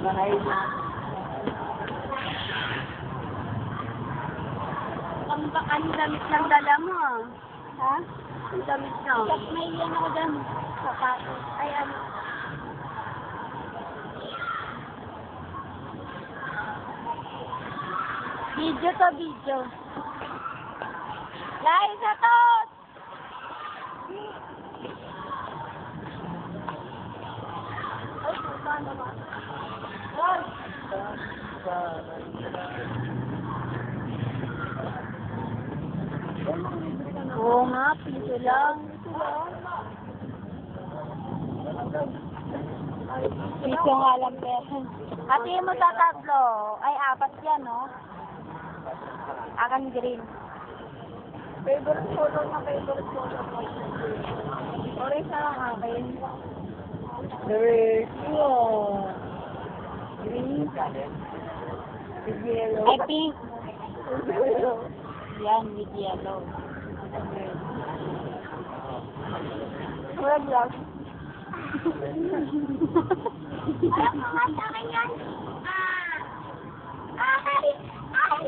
Ang damit ng dala mo, ah. Ha? Ang damit na. May yan ako dyan. Sapatos. Ay, ano. Video to, video. Liza to! Ay, puta naman. Ay! Oo nga, piso lang. Piso nga lang, pero. Ate mo sa tatlo. Ay, apat yan, no? Akan green. Favorite color na favorite color mo. Orange na lang akin. Green. With yellow. Ay, pink. Yan, with yellow. Red lang. Alam mo nga sa akin yan. Ay! Ay!